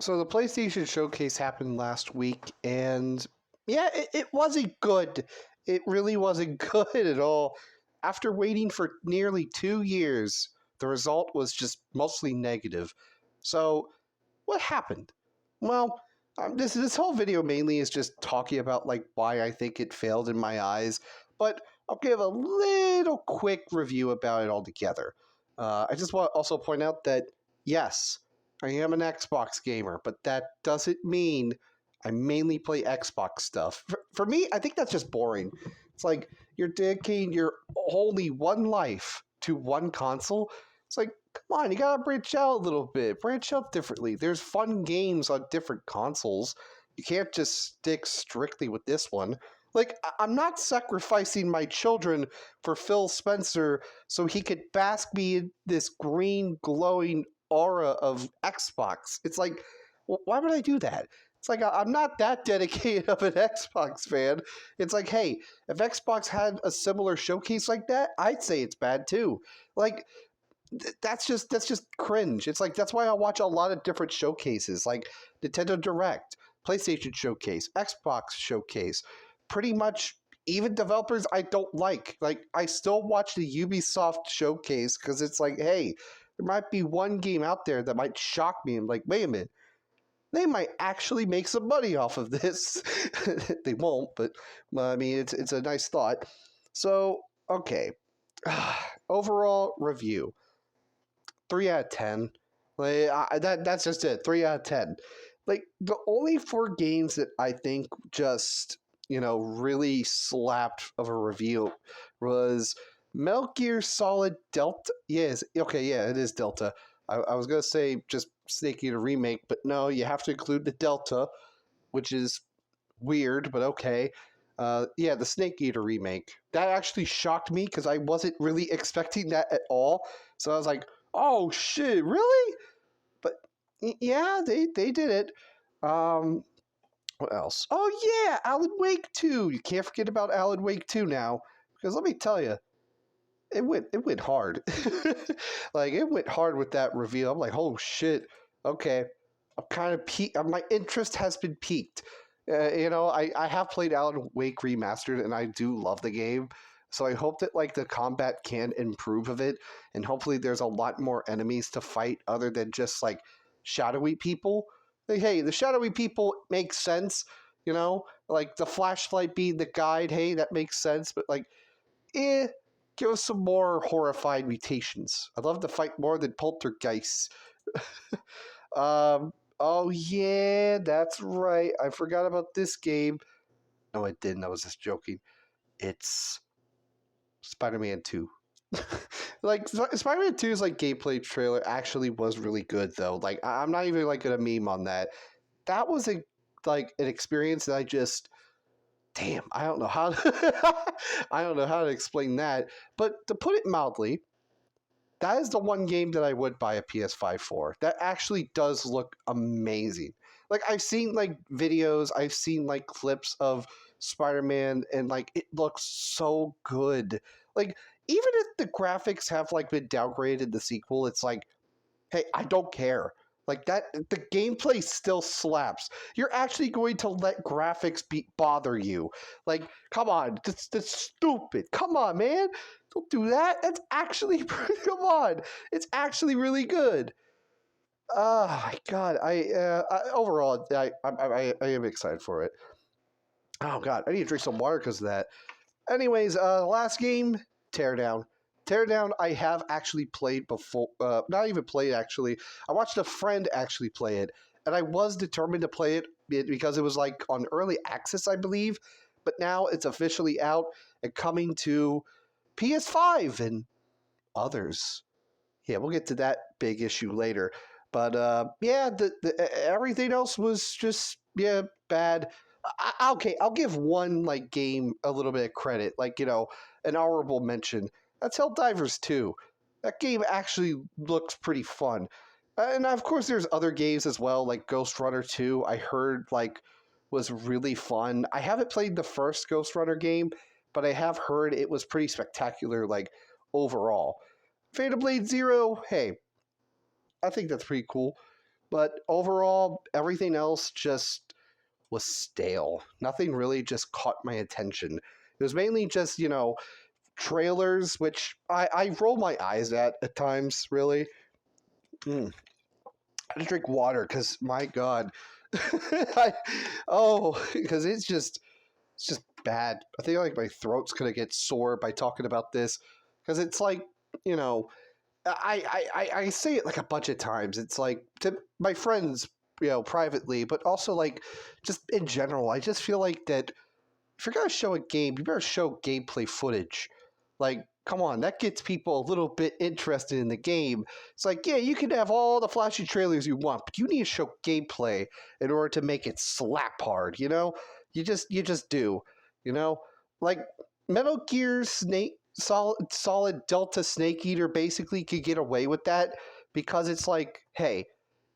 So the PlayStation Showcase happened last week, and yeah, it wasn't good. It really wasn't good at all. After waiting for nearly 2 years, the result was just mostly negative. So what happened? Well, this whole video mainly is just talking about like why I think it failed in my eyes, but I'll give a little quick review about it altogether. I just want to also point out that yes, I am an Xbox gamer, but that doesn't mean I mainly play Xbox stuff. For me, I think that's just boring. It's like you're dedicating your only one life to one console. It's like, come on, you gotta branch out a little bit, branch out differently. There's fun games on different consoles. You can't just stick strictly with this one. Like, I'm not sacrificing my children for Phil Spencer so he could bask me in this green glowing aura of Xbox. It's like, why would I do that? It's like, I'm not that dedicated of an Xbox fan. It's like, hey, if Xbox had a similar showcase like that, I'd say it's bad too. Like, that's just cringe. It's like that's why I watch a lot of different showcases, like Nintendo Direct, PlayStation Showcase, Xbox Showcase. Pretty much even developers I don't like. Like I still watch the Ubisoft Showcase because it's like, hey, there might be one game out there that might shock me. I'm like, wait a minute, they might actually make some money off of this. They won't, but I mean, it's a nice thought. So okay, overall review. 3 out of 10. Like that's just it. 3 out of 10. Like the only four games that I think just really slapped of a review was Metal Gear Solid Delta. Yes, okay, yeah, it is Delta. I was gonna say just Snake Eater remake, but no, you have to include the Delta, which is weird, but okay. Yeah, the Snake Eater remake. That actually shocked me because I wasn't really expecting that at all. So I was like, oh shit, really? But yeah, they did it. What else? Oh yeah, Alan Wake 2. You can't forget about Alan Wake 2 now. Because let me tell you, it went hard. Like it went hard with that reveal. I'm like, oh shit. Okay. I'm kind of my interest has been piqued. I have played Alan Wake Remastered and I do love the game. So I hope that like the combat can improve of it, and hopefully there's a lot more enemies to fight other than just like shadowy people. Like, hey, the shadowy people make sense, like the flashlight being the guide. Hey, that makes sense, but like, eh, give us some more horrified mutations. I'd love to fight more than poltergeists. Oh yeah, that's right. I forgot about this game. No, I didn't. I was just joking. It's Spider-Man 2. Like Spider-Man 2's like gameplay trailer actually was really good though. Like I'm not even like gonna meme on that. That was an experience that I just damn, I don't know how to, I don't know how to explain that. But to put it mildly, that is the one game that I would buy a PS5 for. That actually does look amazing. Like I've seen like videos, I've seen like clips of Spider-Man and like it looks so good. Like even if the graphics have like been downgraded in the sequel, it's like, hey, I don't care. Like that the gameplay still slaps. You're actually going to let graphics bother you. Like, come on, that's stupid. Come on, man. Don't do that. That's actually come on. It's actually really good. Oh my god. Overall I am excited for it. Oh god, I need to drink some water because of that. Anyways, last game, Teardown. Teardown, I have actually played before. Not even played, actually. I watched a friend actually play it, and I was determined to play it because it was like on early access, I believe. But now it's officially out and coming to PS5 and others. Yeah, we'll get to that big issue later. But yeah, everything else was just bad. Okay, I'll give one like game a little bit of credit, like an honorable mention. That's Helldivers 2. That game actually looks pretty fun, and of course there's other games as well, like Ghost Runner 2. I heard like was really fun. I haven't played the first Ghost Runner game, but I have heard it was pretty spectacular, like overall. Fatal Blade Zero, hey, I think that's pretty cool. But overall, everything else just was stale. Nothing really just caught my attention. It was mainly just, trailers, which I roll my eyes at times, really. Mm. I had to drink water because, my God. Because it's just bad. I think like my throat's gonna get sore by talking about this because it's like, you know, I say it like a bunch of times. It's like to my friends, privately, but also like just in general. I just feel like that if you're gonna show a game, you better show gameplay footage. Like, come on, that gets people a little bit interested in the game. It's like, yeah, you can have all the flashy trailers you want, but you need to show gameplay in order to make it slap hard. You just do. You know, like Metal Gear Snake Solid Delta Snake Eater basically could get away with that because it's like, hey,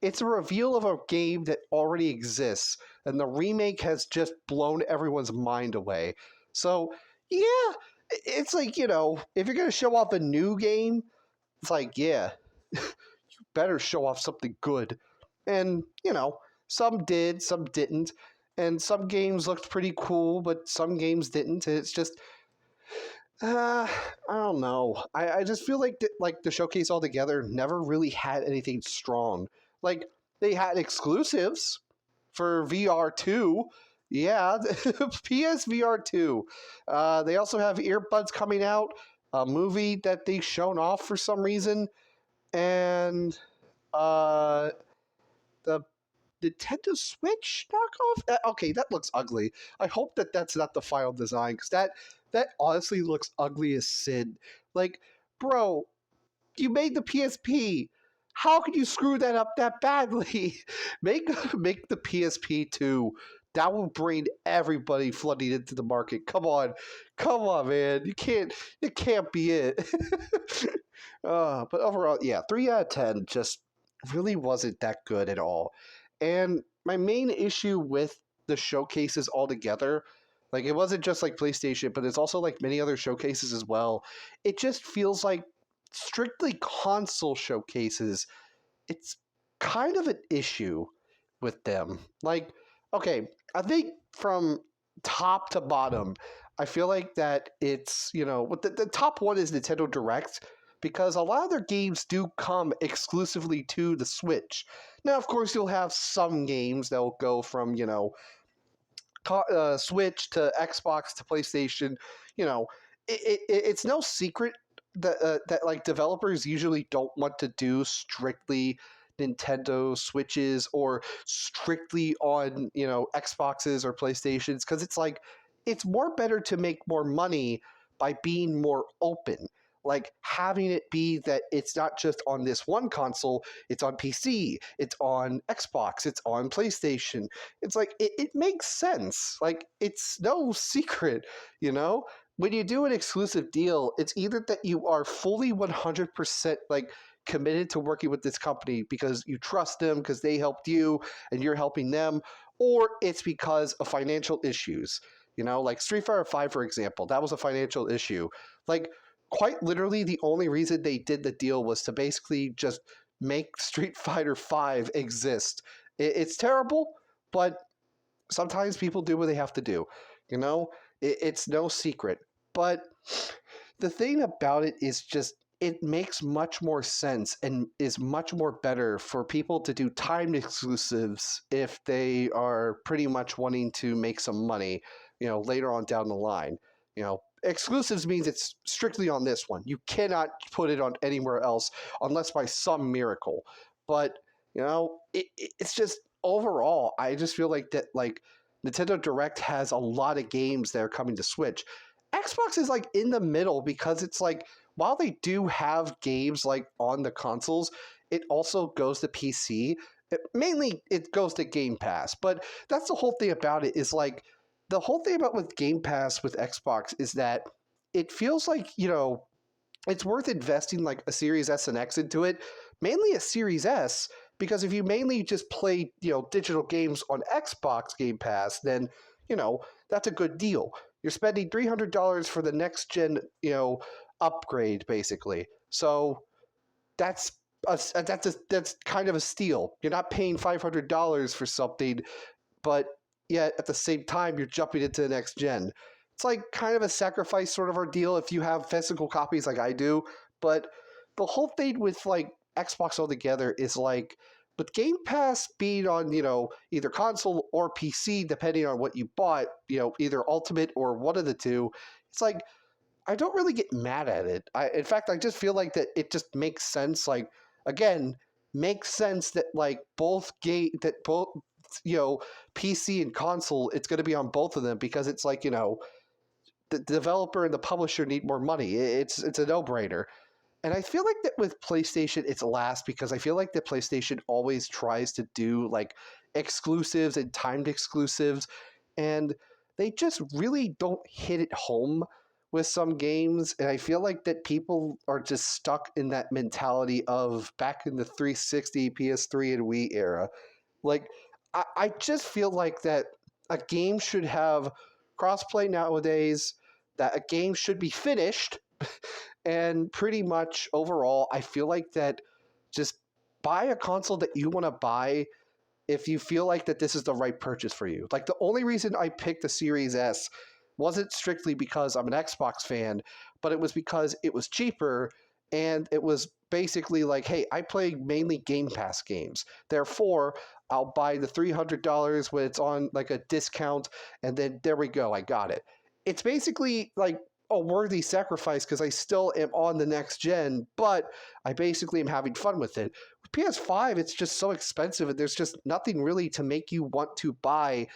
it's a reveal of a game that already exists, and the remake has just blown everyone's mind away. So, yeah, it's like, if you're going to show off a new game, it's like, yeah, you better show off something good. And, some did, some didn't. And some games looked pretty cool, but some games didn't. And it's just, I don't know. I just feel like the showcase altogether never really had anything strong. Like they had exclusives for VR2. Yeah, PSVR2. They also have earbuds coming out, a movie that they've shown off for some reason, and uh, the Nintendo Switch knockoff. Okay, that looks ugly. I hope that that's not the final design because that honestly looks ugly as sin. Like, bro, you made the PSP. How could you screw that up that badly? make the PSP 2. That will bring everybody flooding into the market. Come on, man. You can't. It can't be it. But overall, yeah, 3 out of 10 just really wasn't that good at all. And my main issue with the showcases altogether, like it wasn't just like PlayStation, but it's also like many other showcases as well. It just feels like strictly console showcases, it's kind of an issue with them. Like, okay, I think from top to bottom, I feel like that it's, the top one is Nintendo Direct because a lot of their games do come exclusively to the Switch. Now, of course, you'll have some games that will go from, Switch to Xbox to PlayStation. You know, it's no secret that like developers usually don't want to do strictly Nintendo Switches or strictly on Xboxes or PlayStations because it's like it's more better to make more money by being more open. Like having it be that it's not just on this one console, it's on PC, it's on Xbox, it's on PlayStation. It's like it makes sense. Like it's no secret, you know? When you do an exclusive deal, it's either that you are fully 100% like committed to working with this company because you trust them because they helped you and you're helping them, or it's because of financial issues. Like Street Fighter 5, for example, that was a financial issue. Like quite literally the only reason they did the deal was to basically just make Street Fighter 5 exist. It's terrible, but sometimes people do what they have to do. You know, it's no secret. But the thing about it is just it makes much more sense and is much more better for people to do timed exclusives if they are pretty much wanting to make some money, later on down the line. Exclusives means it's strictly on this one. You cannot put it on anywhere else unless by some miracle. But it's just overall, I just feel like that like Nintendo Direct has a lot of games that are coming to Switch. Xbox is like in the middle because it's like while they do have games like on the consoles, it also goes to PC. Mainly it goes to Game Pass, but that's the whole thing about it is like the whole thing about with Game Pass with Xbox is that it feels like, it's worth investing like a Series S and X into it, mainly a Series S, because if you mainly just play, digital games on Xbox Game Pass, then, that's a good deal. You're spending $300 for the next gen, upgrade basically. So that's that's kind of a steal. You're not paying $500 for something, but yet at the same time you're jumping into the next gen. It's like kind of a sacrifice sort of ordeal if you have physical copies like I do. But the whole thing with like Xbox altogether is like with Game Pass being on, either console or PC, depending on what you bought, either Ultimate or one of the two, it's like I don't really get mad at it. In fact, I just feel like that it just makes sense. Like again, makes sense that like both PC and console, it's going to be on both of them because it's like the developer and the publisher need more money. It's a no brainer. And I feel like that with PlayStation, it's last because I feel like that PlayStation always tries to do like exclusives and timed exclusives, and they just really don't hit it home with some games. And I feel like that people are just stuck in that mentality of back in the 360, PS3, and Wii era. Like, I just feel like that a game should have crossplay nowadays, that a game should be finished and pretty much overall, I feel like that just buy a console that you want to buy if you feel like that this is the right purchase for you. Like the only reason I picked the Series S wasn't strictly because I'm an Xbox fan, but it was because it was cheaper and it was basically like, hey, I play mainly Game Pass games. Therefore, I'll buy the $300 when it's on like a discount, and then there we go, I got it. It's basically like a worthy sacrifice because I still am on the next gen, but I basically am having fun with it. With PS5, it's just so expensive, and there's just nothing really to make you want to buy,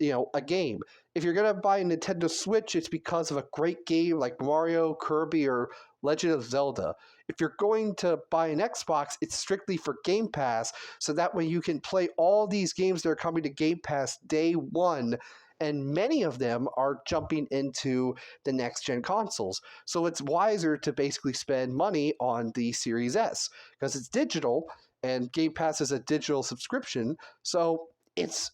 a game. If you're gonna buy a Nintendo Switch, it's because of a great game like Mario, Kirby, or Legend of Zelda. If you're going to buy an Xbox, it's strictly for Game Pass, so that way you can play all these games that are coming to Game Pass day one, and many of them are jumping into the next gen consoles. So it's wiser to basically spend money on the Series S because it's digital and Game Pass is a digital subscription. So it's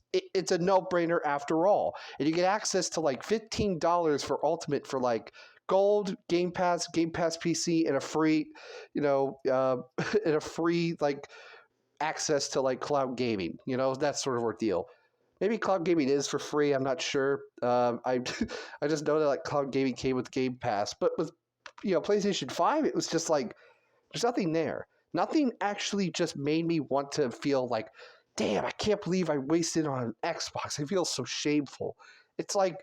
a no-brainer after all. And you get access to like $15 for Ultimate for like Gold, Game Pass PC, and a free, and a free like access to like cloud gaming, that sort of ordeal. Maybe cloud gaming is for free. I'm not sure. I I just know that like cloud gaming came with Game Pass, but with PlayStation 5, it was just like there's nothing there. Nothing actually just made me want to feel like, damn, I can't believe I wasted on an Xbox. I feel so shameful. It's like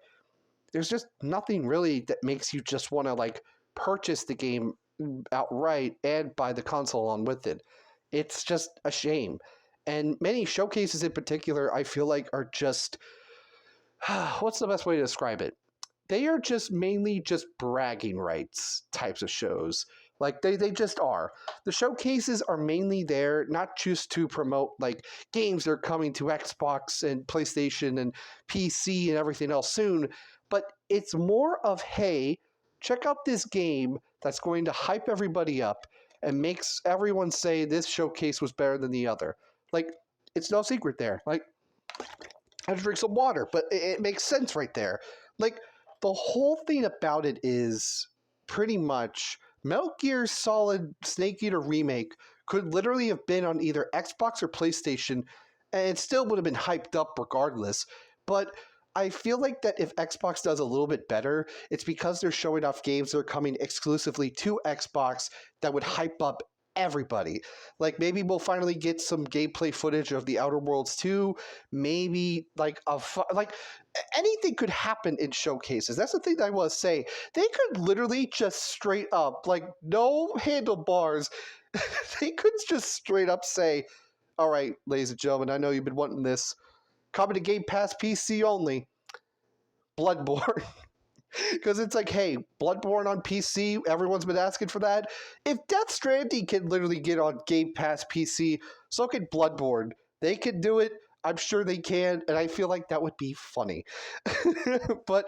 there's just nothing really that makes you just want to like purchase the game outright and buy the console on with it. It's just a shame. And many showcases in particular, I feel like are just what's the best way to describe it? They are just mainly just bragging rights types of shows. Like they just are. The showcases are mainly there not just to promote like games that are coming to Xbox and PlayStation and PC and everything else soon, but it's more of, hey, check out this game that's going to hype everybody up and makes everyone say this showcase was better than the other. Like, it's no secret there. Like, I had to drink some water, but it makes sense right there. Like, the whole thing about it is pretty much Metal Gear Solid Snake Eater Remake could literally have been on either Xbox or PlayStation, and it still would have been hyped up regardless. But I feel like that if Xbox does a little bit better, it's because they're showing off games that are coming exclusively to Xbox that would hype up everybody. Like maybe we'll finally get some gameplay footage of the Outer Worlds 2. Maybe like anything could happen in showcases. That's the thing that I want to say. They could literally just straight up, like no handlebars, they could just straight up say, all right, ladies and gentlemen, I know you've been wanting this. Coming to Game Pass PC only. Bloodborne. Because it's like, hey, Bloodborne on PC, everyone's been asking for that. If Death Stranding can literally get on Game Pass PC, so can Bloodborne. They can do it. I'm sure they can, and I feel like that would be funny. But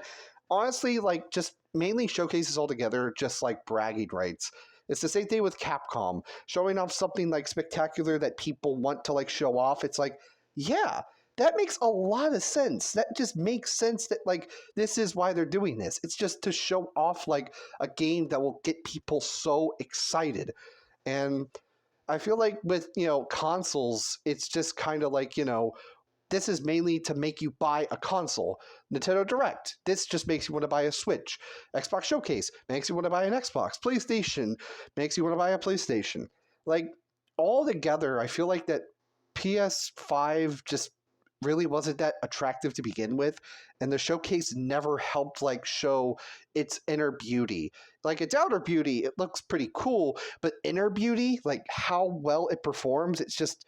honestly, like, just mainly showcases altogether, just like bragging rights. It's the same thing with Capcom. Showing off something like spectacular that people want to like show off. It's like, yeah, that makes a lot of sense. That just makes sense that like this is why they're doing this. It's just to show off like a game that will get people so excited. And I feel like with, consoles, it's just kind of like, this is mainly to make you buy a console. Nintendo Direct, this just makes you want to buy a Switch. Xbox Showcase makes you want to buy an Xbox. PlayStation makes you want to buy a PlayStation. Like, all together, I feel like that PS5 just really wasn't that attractive to begin with, and the showcase never helped like show its inner beauty. Like its outer beauty, it looks pretty cool, but inner beauty, like how well it performs, it's just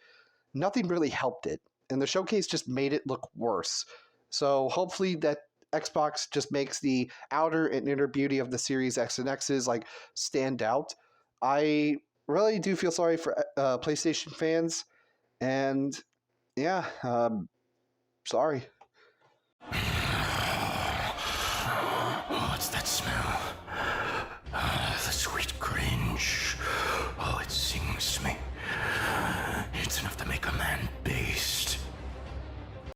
nothing really helped it. And the showcase just made it look worse. So hopefully that Xbox just makes the outer and inner beauty of the Series X and X's like stand out. I really do feel sorry for PlayStation fans, and yeah, sorry. What's that smell? The sweet cringe. Oh, it sings me. It's enough to make a man base.